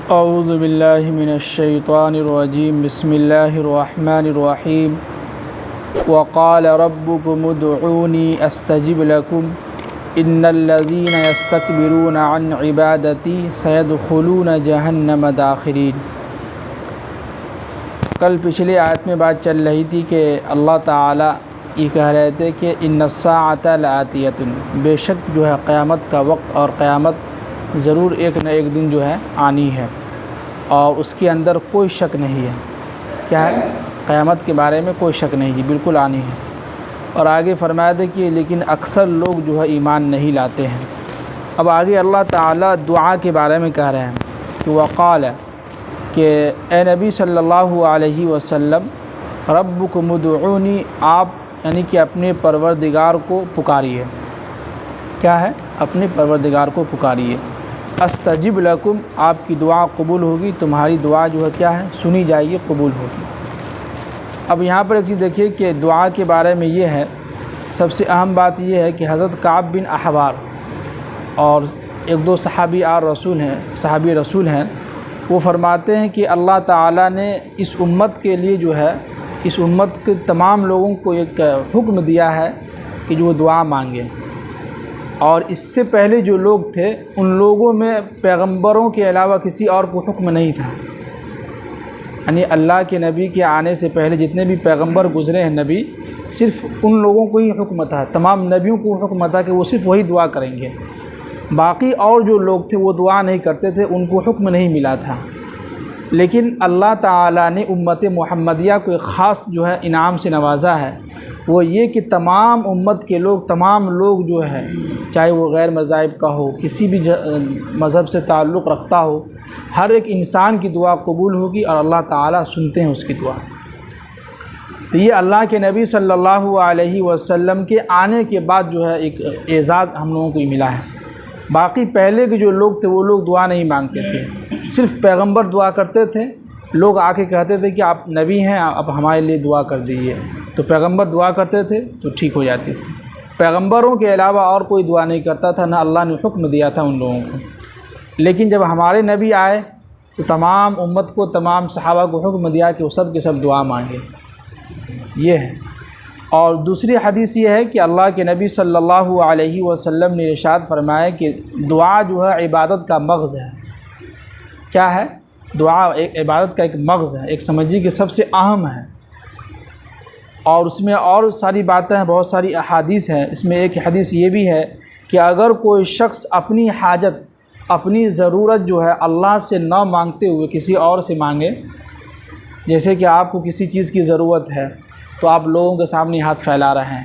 اعوذ باللہ من الشیطان الرجیم بسم اللہ الرحمن الرحیم وقال ربکم ادعونی استجب لکم ان الذین یستکبرون عن عبادتی سیدخلون جہنم داخرین۔ کل پچھلی آیت میں بات چل رہی تھی کہ اللہ تعالیٰ یہ کہہ رہے تھے کہ ان الساعۃ لآتیۃ، بے شک جو ہے قیامت کا وقت اور قیامت ضرور ایک نہ ایک دن جو ہے آنی ہے، اور اس کے اندر کوئی شک نہیں ہے۔ کیا ہے؟ قیامت کے بارے میں کوئی شک نہیں ہے، بالکل آنی ہے۔ اور آگے فرمایا تھا کہ لیکن اکثر لوگ جو ہے ایمان نہیں لاتے ہیں۔ اب آگے اللہ تعالیٰ دعا کے بارے میں کہہ رہے ہیں کہ وقال، کہ اے نبی صلی اللہ علیہ وسلم ربکم ادعونی، آپ یعنی کہ اپنے پروردگار کو پکاریے۔ کیا ہے؟ اپنے پروردگار کو پکاریے۔ استجب لکم، آپ کی دعا قبول ہوگی، تمہاری دعا جو ہے کیا ہے؟ سنی جائے گی، قبول ہوگی۔ اب یہاں پر ایک چیز دیکھیے کہ دعا کے بارے میں یہ ہے، سب سے اہم بات یہ ہے کہ حضرت کعب بن احبار اور ایک دو صحابی رسول ہیں، وہ فرماتے ہیں کہ اللہ تعالیٰ نے اس امت کے لیے جو ہے، اس امت کے تمام لوگوں کو ایک حکم دیا ہے کہ جو دعا مانگیں، اور اس سے پہلے جو لوگ تھے ان لوگوں میں پیغمبروں کے علاوہ کسی اور کو حکم نہیں تھا۔ یعنی اللہ کے نبی کے آنے سے پہلے جتنے بھی پیغمبر گزرے ہیں نبی، صرف ان لوگوں کو ہی حکم تھا، تمام نبیوں کو حکم تھا کہ وہ صرف وہی دعا کریں گے۔ باقی اور جو لوگ تھے وہ دعا نہیں کرتے تھے، ان کو حکم نہیں ملا تھا۔ لیکن اللہ تعالیٰ نے امت محمدیہ کو ایک خاص جو ہے انعام سے نوازا ہے، وہ یہ کہ تمام امت کے لوگ، تمام لوگ جو ہے، چاہے وہ غیر مذاہب کا ہو، کسی بھی مذہب سے تعلق رکھتا ہو، ہر ایک انسان کی دعا قبول ہوگی اور اللہ تعالیٰ سنتے ہیں اس کی دعا۔ تو یہ اللہ کے نبی صلی اللہ علیہ وسلم کے آنے کے بعد جو ہے ایک اعزاز ہم لوگوں کو ملا ہے۔ باقی پہلے کے جو لوگ تھے وہ لوگ دعا نہیں مانگتے تھے، صرف پیغمبر دعا کرتے تھے۔ لوگ آ کے کہتے تھے کہ آپ نبی ہیں، اب ہمارے لیے دعا کر دیجیے، تو پیغمبر دعا کرتے تھے تو ٹھیک ہو جاتی تھی۔ پیغمبروں کے علاوہ اور کوئی دعا نہیں کرتا تھا، نہ اللہ نے حکم دیا تھا ان لوگوں کو۔ لیکن جب ہمارے نبی آئے تو تمام امت کو، تمام صحابہ کو حکم دیا کہ وہ سب کے سب دعا مانگے، یہ ہے۔ اور دوسری حدیث یہ ہے کہ اللہ کے نبی صلی اللہ علیہ وسلم نے ارشاد فرمایا کہ دعا جو ہے عبادت کا مغز ہے۔ کیا ہے؟ دعا ایک عبادت کا ایک مغز ہے، ایک سمجھیے کہ سب سے اہم ہے، اور اس میں اور ساری باتیں ہیں، بہت ساری احادیث ہیں۔ اس میں ایک حدیث یہ بھی ہے کہ اگر کوئی شخص اپنی حاجت، اپنی ضرورت جو ہے اللہ سے نہ مانگتے ہوئے کسی اور سے مانگے، جیسے کہ آپ کو کسی چیز کی ضرورت ہے تو آپ لوگوں کے سامنے ہاتھ پھیلا رہے ہیں،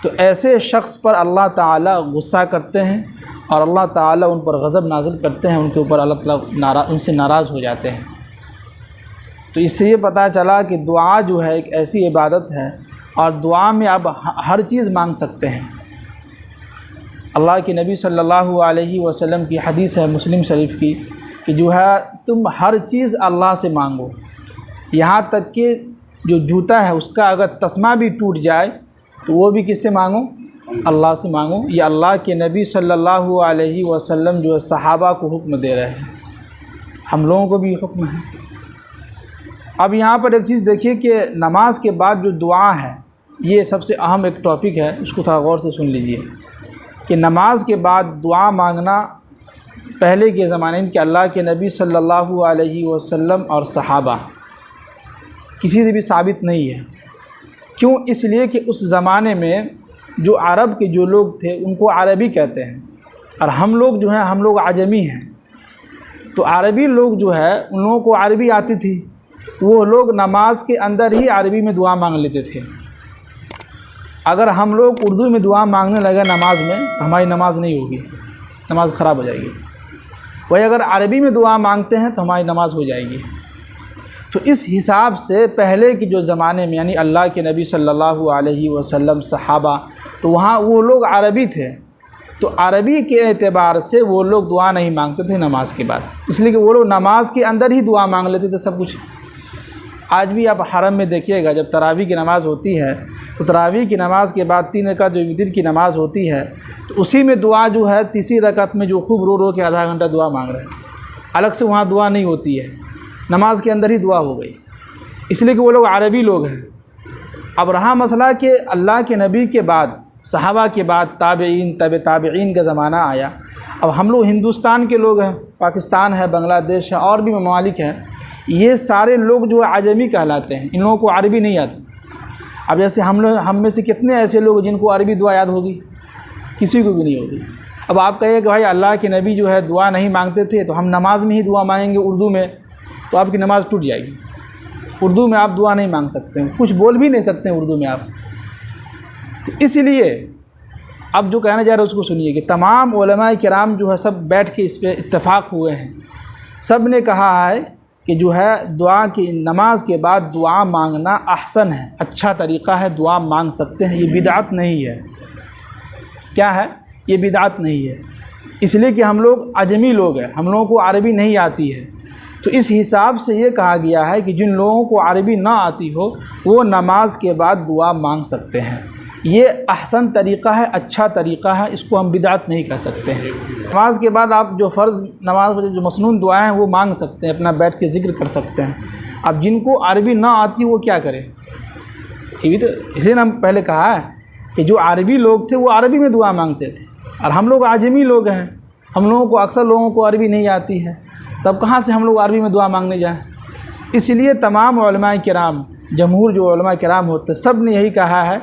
تو ایسے شخص پر اللہ تعالیٰ غصہ کرتے ہیں اور اللہ تعالیٰ ان پر غضب نازل کرتے ہیں، ان کے اوپر اللہ تعالیٰ ان سے ناراض ہو جاتے ہیں۔ تو اس سے یہ پتہ چلا کہ دعا جو ہے ایک ایسی عبادت ہے، اور دعا میں آپ ہر چیز مانگ سکتے ہیں۔ اللہ کے نبی صلی اللہ علیہ وسلم کی حدیث ہے مسلم شریف کی کہ جو ہے تم ہر چیز اللہ سے مانگو، یہاں تک کہ جو جوتا ہے اس کا اگر تسمہ بھی ٹوٹ جائے تو وہ بھی کس سے مانگو؟ اللہ سے مانگو۔ یہ اللہ کے نبی صلی اللہ علیہ وسلم جو ہے صحابہ کو حکم دے رہے ہیں، ہم لوگوں کو بھی حکم ہے۔ اب یہاں پر ایک چیز دیکھیے کہ نماز کے بعد جو دعا ہے، یہ سب سے اہم ایک ٹاپک ہے، اس کو تھوڑا غور سے سن لیجئے کہ نماز کے بعد دعا مانگنا پہلے کے زمانے میں کہ اللہ کے نبی صلی اللہ علیہ وسلم اور صحابہ کسی سے بھی ثابت نہیں ہے۔ کیوں؟ اس لیے کہ اس زمانے میں جو عرب کے جو لوگ تھے ان کو عربی کہتے ہیں، اور ہم لوگ جو ہیں ہم لوگ عجمی ہیں، تو عربی لوگ جو ہے ان لوگوں کو عربی آتی تھی، وہ لوگ نماز کے اندر ہی عربی میں دعا مانگ لیتے تھے۔ اگر ہم لوگ اردو میں دعا مانگنے لگے نماز میں تو ہماری نماز نہیں ہوگی، نماز خراب ہو جائے گی۔ وہی اگر عربی میں دعا مانگتے ہیں تو ہماری نماز ہو جائے گی۔ تو اس حساب سے پہلے کے جو زمانے میں یعنی اللہ کے نبی صلی اللہ علیہ وسلم، صحابہ، تو وہاں وہ لوگ عربی تھے، تو عربی کے اعتبار سے وہ لوگ دعا نہیں مانگتے تھے نماز کے بعد، اس لیے کہ وہ لوگ نماز کے اندر ہی دعا مانگ لیتے تھے سب کچھ۔ آج بھی آپ حرم میں دیکھیے گا، جب تراویح کی نماز ہوتی ہے تو تراویح کی نماز کے بعد 3 رکعت جو وتر کی نماز ہوتی ہے، تو اسی میں دعا جو ہے تیسری رکعت میں جو خوب رو رو کے آدھا گھنٹہ دعا مانگ رہے ہیں۔ الگ سے وہاں دعا نہیں ہوتی ہے، نماز کے اندر ہی دعا ہو گئی، اس لیے کہ وہ لوگ عربی لوگ ہیں۔ اب رہا مسئلہ کہ اللہ کے نبی کے بعد، صحابہ کے بعد تابعین، تابعین کا زمانہ آیا، اب ہم لوگ ہندوستان کے لوگ ہیں، پاکستان ہے، بنگلہ دیش ہے، اور بھی ممالک ہیں، یہ سارے لوگ جو عجمی کہلاتے ہیں، ان لوگوں کو عربی نہیں آتی۔ اب جیسے ہم میں سے کتنے ایسے لوگ جن کو عربی دعا یاد ہوگی؟ کسی کو بھی نہیں ہوگی۔ اب آپ کہیے کہ بھائی اللہ کے نبی جو ہے دعا نہیں مانگتے تھے، تو ہم نماز میں ہی دعا مانگیں گے اردو میں، تو آپ کی نماز ٹوٹ جائے گی۔ اردو میں آپ دعا نہیں مانگ سکتے ہیں، کچھ بول بھی نہیں سکتے ہیں اردو میں آپ۔ تو اس لیے اب جو کہنا جا رہا ہے اس کو سنیے کہ تمام علماء کرام جو ہے سب بیٹھ کے اس پہ اتفاق ہوئے ہیں، سب نے کہا ہے کہ جو ہے دعا کی نماز کے بعد دعا مانگنا احسن ہے، اچھا طریقہ ہے، دعا مانگ سکتے ہیں، یہ بدعت نہیں ہے۔ کیا ہے؟ یہ بدعت نہیں ہے، اس لیے کہ ہم لوگ عجمی لوگ ہیں، ہم لوگوں کو عربی نہیں آتی ہے، تو اس حساب سے یہ کہا گیا ہے کہ جن لوگوں کو عربی نہ آتی ہو وہ نماز کے بعد دعا مانگ سکتے ہیں۔ یہ احسن طریقہ ہے، اچھا طریقہ ہے، اس کو ہم بدعت نہیں کہہ سکتے ہیں۔ نماز کے بعد آپ جو فرض نماز جو مسنون دعائیں ہیں وہ مانگ سکتے ہیں، اپنا بیٹھ کے ذکر کر سکتے ہیں۔ اب جن کو عربی نہ آتی وہ کیا کرے؟ یہ بھی تو اس لیے ہم پہلے کہا ہے کہ جو عربی لوگ تھے وہ عربی میں دعا مانگتے تھے، اور ہم لوگ عجمی لوگ ہیں، ہم لوگوں کو اکثر لوگوں کو عربی نہیں آتی ہے، تب کہاں سے ہم لوگ عربی میں دعا مانگنے جائیں؟ اس لیے تمام علماء کرام، جمہور جو علماء کرام ہوتے سب نے یہی کہا ہے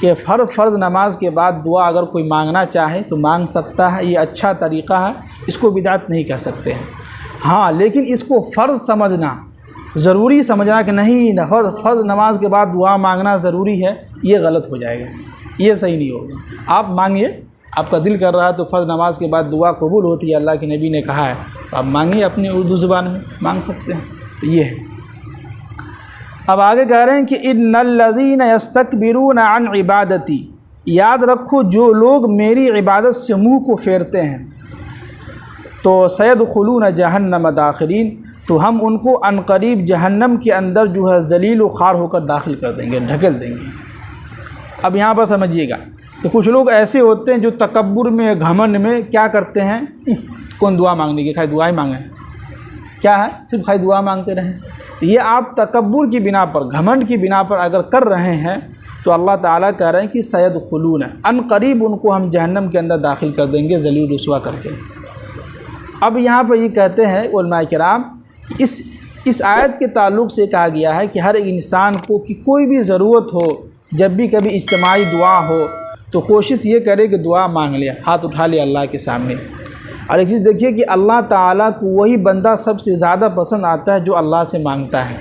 کہ ہر فرض نماز کے بعد دعا اگر کوئی مانگنا چاہے تو مانگ سکتا ہے، یہ اچھا طریقہ ہے، اس کو بدعت نہیں کہہ سکتے ہیں۔ ہاں لیکن اس کو فرض سمجھنا، ضروری سمجھنا کہ نہیں فرض نماز کے بعد دعا مانگنا ضروری ہے، یہ غلط ہو جائے گا، یہ صحیح نہیں ہوگا۔ آپ مانگیے، آپ کا دل کر رہا ہے تو فرض نماز کے بعد دعا قبول ہوتی ہے، اللہ کے نبی نے کہا ہے، تو آپ مانگیے، اپنی اردو زبان میں مانگ سکتے ہیں۔ تو یہ ہے۔ اب آگے کہہ رہے ہیں کہ ان الذین یستکبرون عن عبادتی، یاد رکھو جو لوگ میری عبادت سے منہ کو پھیرتے ہیں تو سیدخلون جہنم داخرین، تو ہم ان کو عنقریب جہنم کے اندر جو ہے ذلیل و خوار ہو کر داخل کر دیں گے، ڈھکیل دیں گے۔ اب یہاں پر سمجھیے گا کہ کچھ لوگ ایسے ہوتے ہیں جو تکبر میں، گھمنڈ میں کیا کرتے ہیں، کون دعا مانگنے کی، خالی دعائیں مانگیں، کیا ہے صرف خالی دعا مانگتے رہیں۔ یہ آپ تکبر کی بنا پر، گھمنڈ کی بنا پر اگر کر رہے ہیں تو اللہ تعالیٰ کہہ رہے ہیں کہ سیدخلون، ان قریب ان کو ہم جہنم کے اندر داخل کر دیں گے ذلیل رسوا کر کے۔ اب یہاں پر یہ کہتے ہیں علماء کرام، اس آیت کے تعلق سے کہا گیا ہے کہ ہر ایک انسان کو کہ کوئی بھی ضرورت ہو، جب بھی کبھی اجتماعی دعا ہو تو کوشش یہ کرے کہ دعا مانگ لے، ہاتھ اٹھا لے اللہ کے سامنے۔ اور ایک چیز دیکھیے کہ اللہ تعالیٰ کو وہی بندہ سب سے زیادہ پسند آتا ہے جو اللہ سے مانگتا ہے۔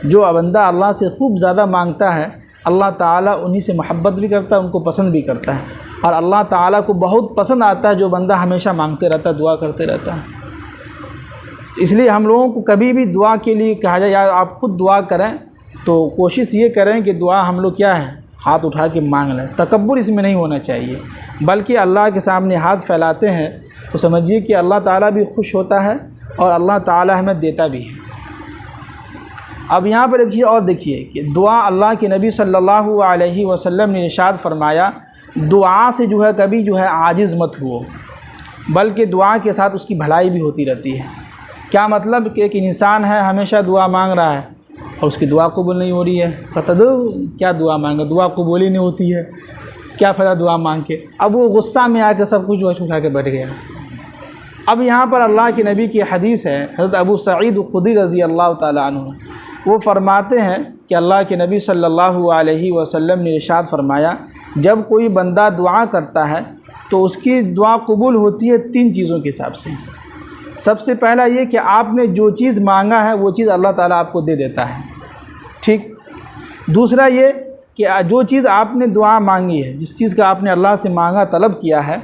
جو بندہ اللہ سے خوب زیادہ مانگتا ہے، اللہ تعالیٰ انہی سے محبت بھی کرتا ہے، ان کو پسند بھی کرتا ہے۔ اور اللہ تعالیٰ کو بہت پسند آتا ہے جو بندہ ہمیشہ مانگتے رہتا ہے، دعا کرتے رہتا ہے۔ اس لیے ہم لوگوں کو کبھی بھی دعا کے لیے کہا جائے یا آپ خود دعا کریں تو کوشش یہ کریں کہ دعا ہم لوگ کیا ہے، ہاتھ اٹھا کے مانگ لیں۔ تکبر اس میں نہیں ہونا چاہیے، بلکہ اللہ کے سامنے ہاتھ پھیلاتے ہیں تو سمجھیے کہ اللہ تعالیٰ بھی خوش ہوتا ہے اور اللہ تعالیٰ ہمیں دیتا بھی ہے۔ اب یہاں پر ایک چیز اور دیکھیے کہ دعا، اللہ کے نبی صلی اللہ علیہ وسلم نے ارشاد فرمایا، دعا سے جو ہے کبھی جو ہے عاجز مت ہو، بلکہ دعا کے ساتھ اس کی بھلائی بھی ہوتی رہتی ہے۔ کیا مطلب کہ ایک انسان ہے ہمیشہ دعا مانگ رہا ہے اور اس کی دعا قبول نہیں ہو رہی ہے، پتہ دو کیا دعا مانگا، دعا قبول ہی نہیں ہوتی ہے، کیا فائدہ دعا مانگ کے۔ اب وہ غصہ میں آ کے سب کچھ جو ہے اٹھا کے بیٹھ گیا۔ اب یہاں پر اللہ کے نبی کی حدیث ہے، حضرت ابو سعید خدری رضی اللہ تعالیٰ عنہ، وہ فرماتے ہیں کہ اللہ کے نبی صلی اللہ علیہ وسلم نے ارشاد فرمایا، جب کوئی بندہ دعا کرتا ہے تو اس کی دعا قبول ہوتی ہے 3 چیزوں کے حساب سے۔ سب سے پہلا یہ کہ آپ نے جو چیز مانگا ہے وہ چیز اللہ تعالیٰ آپ کو دے دیتا ہے، ٹھیک۔ دوسرا یہ کہ جو چیز آپ نے دعا مانگی ہے، جس چیز کا آپ نے اللہ سے مانگا، طلب کیا ہے،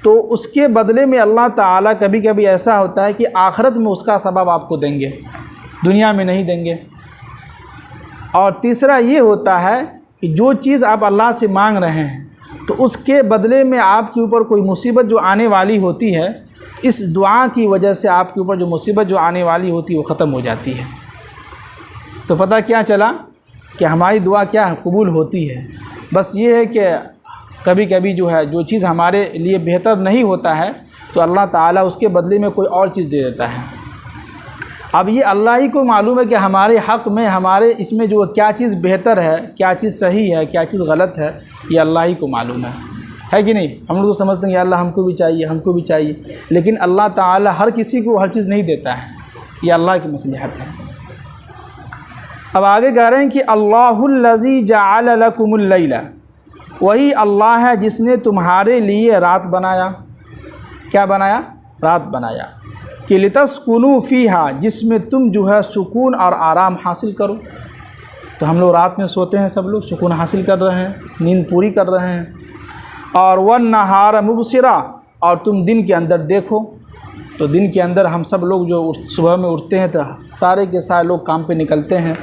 تو اس کے بدلے میں اللہ تعالیٰ کبھی کبھی ایسا ہوتا ہے کہ آخرت میں اس کا ثواب آپ کو دیں گے، دنیا میں نہیں دیں گے۔ اور تیسرا یہ ہوتا ہے کہ جو چیز آپ اللہ سے مانگ رہے ہیں تو اس کے بدلے میں آپ کے اوپر کوئی مصیبت جو آنے والی ہوتی ہے، اس دعا کی وجہ سے آپ کے اوپر جو مصیبت جو آنے والی ہوتی ہے وہ ختم ہو جاتی ہے۔ تو پتہ کیا چلا کہ ہماری دعا کیا ہے، قبول ہوتی ہے۔ بس یہ ہے کہ کبھی کبھی جو ہے جو چیز ہمارے لیے بہتر نہیں ہوتا ہے تو اللہ تعالیٰ اس کے بدلے میں کوئی اور چیز دے دیتا ہے۔ اب یہ اللہ ہی کو معلوم ہے کہ ہمارے حق میں، ہمارے اس میں جو کیا چیز بہتر ہے، کیا چیز صحیح ہے، کیا چیز غلط ہے، یہ اللہ ہی کو معلوم ہے کہ نہیں؟ ہم لوگ تو سمجھتے ہیں کہ اللہ ہم کو بھی چاہیے، ہم کو بھی چاہیے، لیکن اللہ تعالیٰ ہر کسی کو ہر چیز نہیں دیتا ہے، یہ اللہ کی مصلحت ہے۔ اب آگے کہہ رہے ہیں کہ اللہ الذی جعل لکم اللیل، وہی اللہ ہے جس نے تمہارے لیے رات بنایا۔ کیا بنایا؟ رات بنایا، کہ لتسکنوا فیہا، جس میں تم جو ہے سکون اور آرام حاصل کرو۔ تو ہم لوگ رات میں سوتے ہیں، سب لوگ سکون حاصل کر رہے ہیں، نیند پوری کر رہے ہیں۔ اور والنہار مبصرا، اور تم دن کے اندر دیکھو۔ تو دن کے اندر ہم سب لوگ جو صبح میں اٹھتے ہیں تو سارے کے سارے لوگ کام پہ نکلتے ہیں،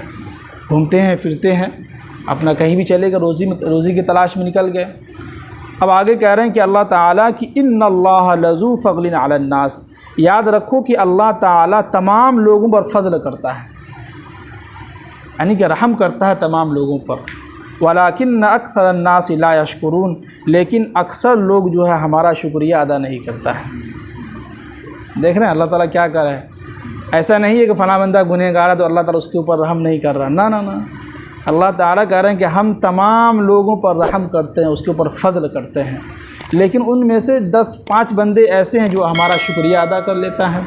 گھومتے ہیں پھرتے ہیں، اپنا کہیں بھی چلے گا، روزی کی تلاش میں نکل گئے۔ اب آگے کہہ رہے ہیں کہ اللہ تعالیٰ کی ان اللہ لذو فضل علی الناس، یاد رکھو کہ اللہ تعالیٰ تمام لوگوں پر فضل کرتا ہے، یعنی کہ رحم کرتا ہے تمام لوگوں پر۔ ولیکن اکثر الناس لا یشکرون، لیکن اکثر لوگ جو ہے ہمارا شکریہ ادا نہیں کرتا ہے۔ دیکھ رہے ہیں اللہ تعالیٰ کیا کر رہا ہے؟ ایسا نہیں ہے کہ فلاں بندہ گنہگار ہے تو اللہ تعالیٰ اس کے اوپر رحم نہیں کر رہا، نہ نہ نہ، اللہ تعالیٰ کہہ رہے ہیں کہ ہم تمام لوگوں پر رحم کرتے ہیں، اس کے اوپر فضل کرتے ہیں، لیکن ان میں سے 5 بندے ایسے ہیں جو ہمارا شکریہ ادا کر لیتا ہے،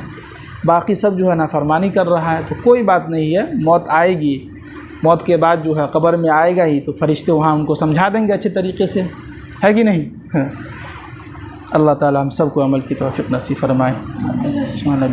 باقی سب جو ہے نافرمانی کر رہا ہے۔ تو کوئی بات نہیں ہے، موت آئے گی، موت کے بعد جو ہے قبر میں آئے گا ہی، تو فرشتے وہاں ان کو سمجھا دیں گے اچھے طریقے سے، ہے کہ نہیں؟ اللہ تعالیٰ ہم سب کو عمل کی توفیق نصیب فرمائے۔